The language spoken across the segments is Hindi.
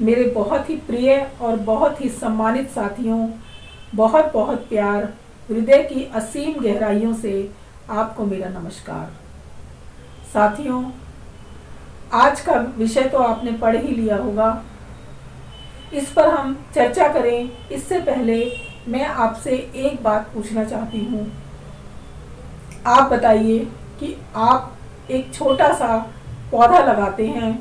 मेरे बहुत ही प्रिय और बहुत ही सम्मानित साथियों, बहुत बहुत प्यार, हृदय की असीम गहराइयों से आपको मेरा नमस्कार। साथियों, आज का विषय तो आपने पढ़ ही लिया होगा। इस पर हम चर्चा करें इससे पहले मैं आपसे एक बात पूछना चाहती हूँ। आप बताइए कि आप एक छोटा सा पौधा लगाते हैं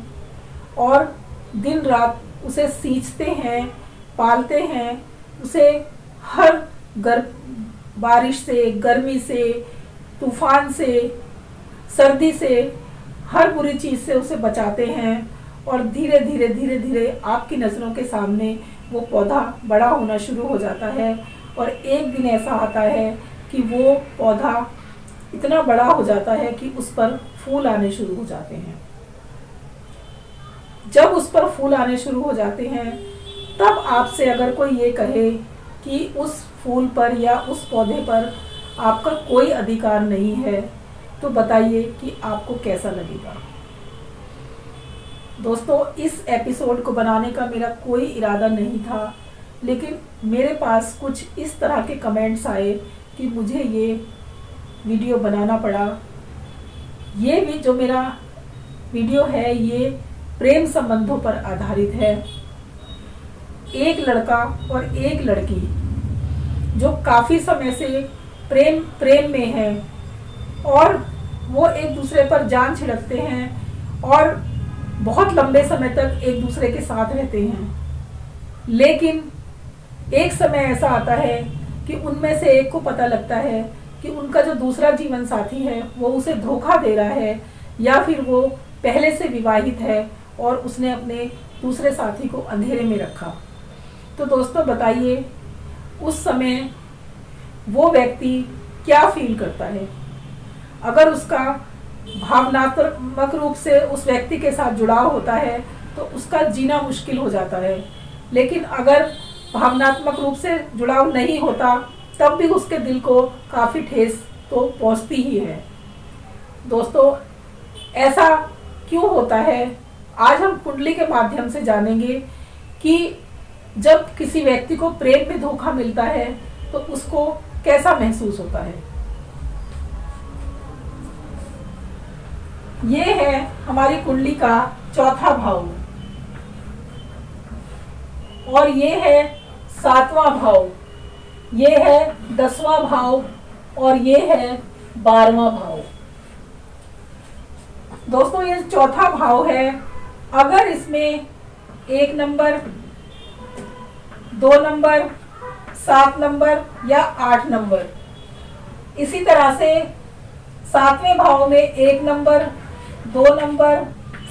और दिन रात उसे सींचते हैं, पालते हैं, उसे हर बारिश से, गर्मी से, तूफान से, सर्दी से, हर बुरी चीज़ से उसे बचाते हैं और धीरे धीरे धीरे धीरे आपकी नज़रों के सामने वो पौधा बड़ा होना शुरू हो जाता है और एक दिन ऐसा आता है कि वो पौधा इतना बड़ा हो जाता है कि उस पर फूल आने शुरू हो जाते हैं। जब उस पर फूल आने शुरू हो जाते हैं तब आपसे अगर कोई ये कहे कि उस फूल पर या उस पौधे पर आपका कोई अधिकार नहीं है, तो बताइए कि आपको कैसा लगेगा। दोस्तों, इस एपिसोड को बनाने का मेरा कोई इरादा नहीं था, लेकिन मेरे पास कुछ इस तरह के कमेंट्स आए कि मुझे ये वीडियो बनाना पड़ा। ये भी जो मेरा वीडियो है ये प्रेम संबंधों पर आधारित है। एक लड़का और एक लड़की जो काफ़ी समय से प्रेम में है और वो एक दूसरे पर जान छिड़कते हैं और बहुत लंबे समय तक एक दूसरे के साथ रहते हैं, लेकिन एक समय ऐसा आता है कि उनमें से एक को पता लगता है कि उनका जो दूसरा जीवन साथी है वो उसे धोखा दे रहा है या फिर वो पहले से विवाहित है और उसने अपने दूसरे साथी को अंधेरे में रखा। तो दोस्तों, बताइए उस समय वो व्यक्ति क्या फील करता है। अगर उसका भावनात्मक रूप से उस व्यक्ति के साथ जुड़ाव होता है तो उसका जीना मुश्किल हो जाता है, लेकिन अगर भावनात्मक रूप से जुड़ाव नहीं होता तब भी उसके दिल को काफ़ी ठेस तो पहुंचती ही है। दोस्तों, ऐसा क्यों होता है, आज हम कुंडली के माध्यम से जानेंगे कि जब किसी व्यक्ति को प्रेम में धोखा मिलता है तो उसको कैसा महसूस होता है। ये है हमारी कुंडली का चौथा भाव और ये है 7वां भाव, ये है 10वां भाव और ये है 12वां भाव। दोस्तों, ये चौथा भाव है। अगर इसमें 1 नंबर, 2 नंबर, 7 नंबर या 8 नंबर, इसी तरह से 7वें भाव में 1 नंबर, 2 नंबर,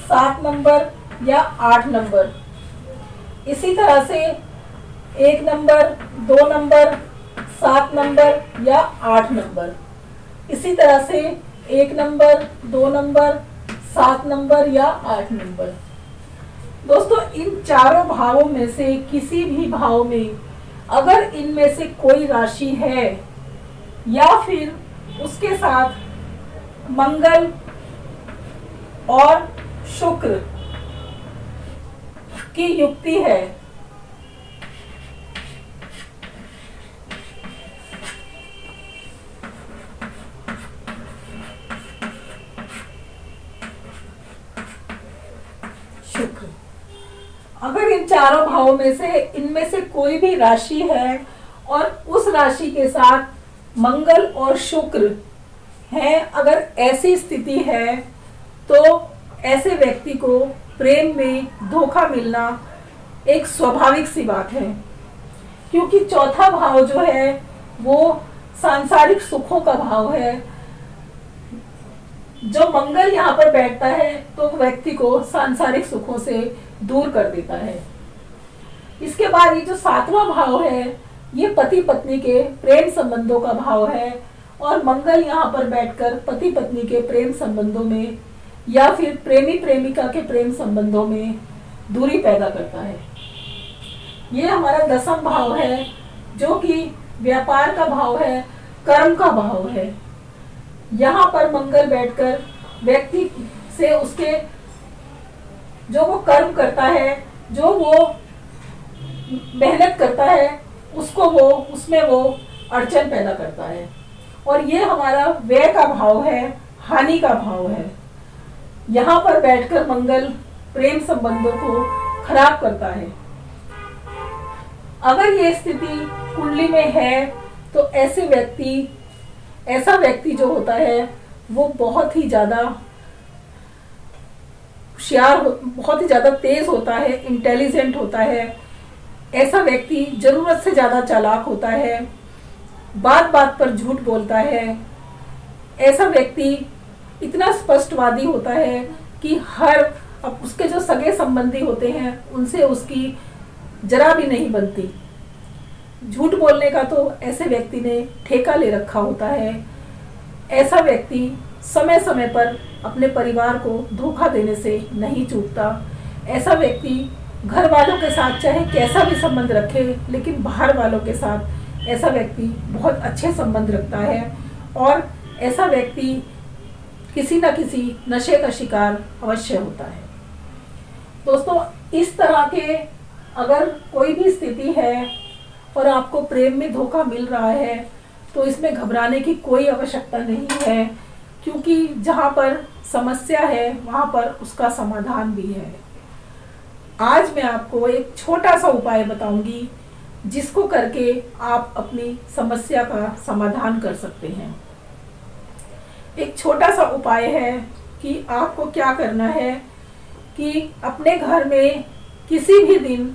7 नंबर या 8 नंबर, इसी तरह से 1 नंबर, 2 नंबर, 7 नंबर या 8 नंबर, इसी तरह से 1 नंबर, 2 नंबर, 7 नंबर या 8 नंबर। दोस्तों, इन चारों भावों में से किसी भी भाव में अगर इनमें से कोई राशि है या फिर उसके साथ मंगल और शुक्र की युक्ति है, शुक्र, अगर इन चारों भावों में से इनमें से कोई भी राशि है और उस राशि के साथ मंगल और शुक्र हैं, अगर ऐसी स्थिति है तो ऐसे व्यक्ति को प्रेम में धोखा मिलना एक स्वाभाविक सी बात है, क्योंकि चौथा भाव जो है वो सांसारिक सुखों का भाव है। जो मंगल यहाँ पर बैठता है तो व्यक्ति को सांसारिक सुखों से दूर कर देता है। इसके बाद ये जो 7वां भाव है ये पति पत्नी के प्रेम संबंधों का भाव है और मंगल यहाँ पर बैठकर पति पत्नी के प्रेम संबंधों में या फिर प्रेमी प्रेमिका के प्रेम संबंधों में दूरी पैदा करता है। ये हमारा 10वां भाव है जो कि व्यापार का भाव है, कर्म का भाव है। यहाँ पर मंगल बैठकर व्यक्ति से उसके जो वो कर्म करता है जो वो मेहनत करता है उसमें वो अड़चन पैदा करता है। और ये हमारा व्यय का भाव है, हानि का भाव है। यहाँ पर बैठकर मंगल प्रेम संबंधों को खराब करता है। अगर ये स्थिति कुंडली में है तो ऐसा व्यक्ति जो होता है वो बहुत ही ज्यादा होशियार, बहुत ही ज्यादा तेज होता है, इंटेलिजेंट होता है। ऐसा व्यक्ति जरूरत से ज्यादा चालाक होता है, बात बात पर झूठ बोलता है। ऐसा व्यक्ति इतना स्पष्टवादी होता है कि अब उसके जो सगे संबंधी होते हैं उनसे उसकी जरा भी नहीं बनती। झूठ बोलने का तो ऐसे व्यक्ति ने ठेका ले रखा होता है। ऐसा व्यक्ति समय समय पर अपने परिवार को धोखा देने से नहीं चूकता। ऐसा व्यक्ति घर वालों के साथ चाहे कैसा भी संबंध रखे, लेकिन बाहर वालों के साथ ऐसा व्यक्ति बहुत अच्छे संबंध रखता है। और ऐसा व्यक्ति किसी न किसी नशे का शिकार अवश्य होता है। दोस्तों, इस तरह के अगर कोई भी स्थिति है और आपको प्रेम में धोखा मिल रहा है तो इसमें घबराने की कोई आवश्यकता नहीं है, क्योंकि जहाँ पर समस्या है वहाँ पर उसका समाधान भी है। आज मैं आपको एक छोटा सा उपाय बताऊंगी जिसको करके आप अपनी समस्या का समाधान कर सकते हैं। एक छोटा सा उपाय है कि आपको क्या करना है कि अपने घर में किसी भी दिन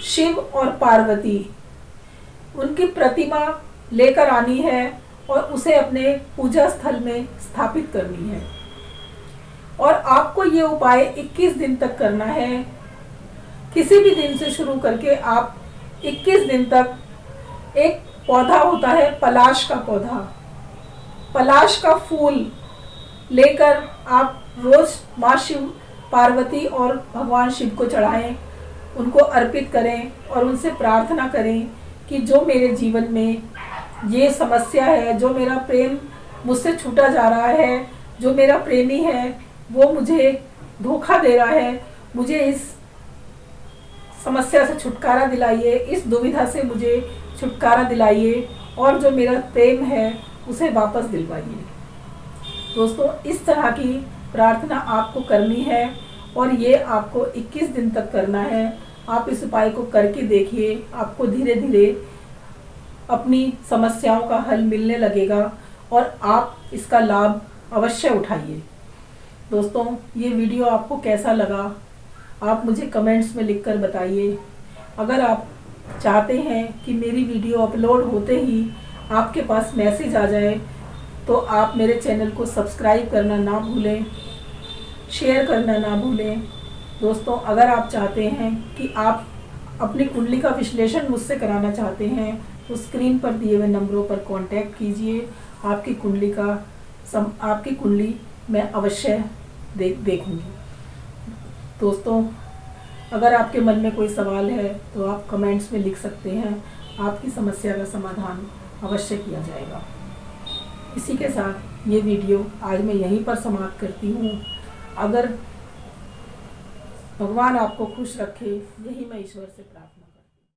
शिव और पार्वती उनकी प्रतिमा लेकर आनी है और उसे अपने पूजा स्थल में स्थापित करनी है। और आपको ये उपाय 21 दिन तक करना है। किसी भी दिन से शुरू करके आप 21 दिन तक, एक पौधा होता है पलाश का पौधा, पलाश का फूल लेकर आप रोज माँ शिव पार्वती और भगवान शिव को चढ़ाएं, उनको अर्पित करें और उनसे प्रार्थना करें कि जो मेरे जीवन में ये समस्या है, जो मेरा प्रेम मुझसे छूटा जा रहा है, जो मेरा प्रेमी है वो मुझे धोखा दे रहा है, मुझे इस समस्या से छुटकारा दिलाइए, इस दुविधा से मुझे छुटकारा दिलाइए और जो मेरा प्रेम है उसे वापस दिलवाइए। दोस्तों, इस तरह की प्रार्थना आपको करनी है और ये आपको 21 दिन तक करना है। आप इस उपाय को करके देखिए, आपको धीरे धीरे अपनी समस्याओं का हल मिलने लगेगा और आप इसका लाभ अवश्य उठाइए। दोस्तों, ये वीडियो आपको कैसा लगा आप मुझे कमेंट्स में लिखकर बताइए। अगर आप चाहते हैं कि मेरी वीडियो अपलोड होते ही आपके पास मैसेज आ जाए तो आप मेरे चैनल को सब्सक्राइब करना ना भूलें, शेयर करना ना भूलें। दोस्तों, अगर आप चाहते हैं कि आप अपनी कुंडली का विश्लेषण मुझसे कराना चाहते हैं तो स्क्रीन पर दिए हुए नंबरों पर कांटेक्ट कीजिए। आपकी कुंडली मैं अवश्य देखूंगी। दोस्तों, अगर आपके मन में कोई सवाल है तो आप कमेंट्स में लिख सकते हैं, आपकी समस्या का समाधान अवश्य किया जाएगा। इसी के साथ ये वीडियो आज मैं यहीं पर समाप्त करती हूँ। अगर भगवान आपको खुश रखे, यही मैं ईश्वर से प्रार्थना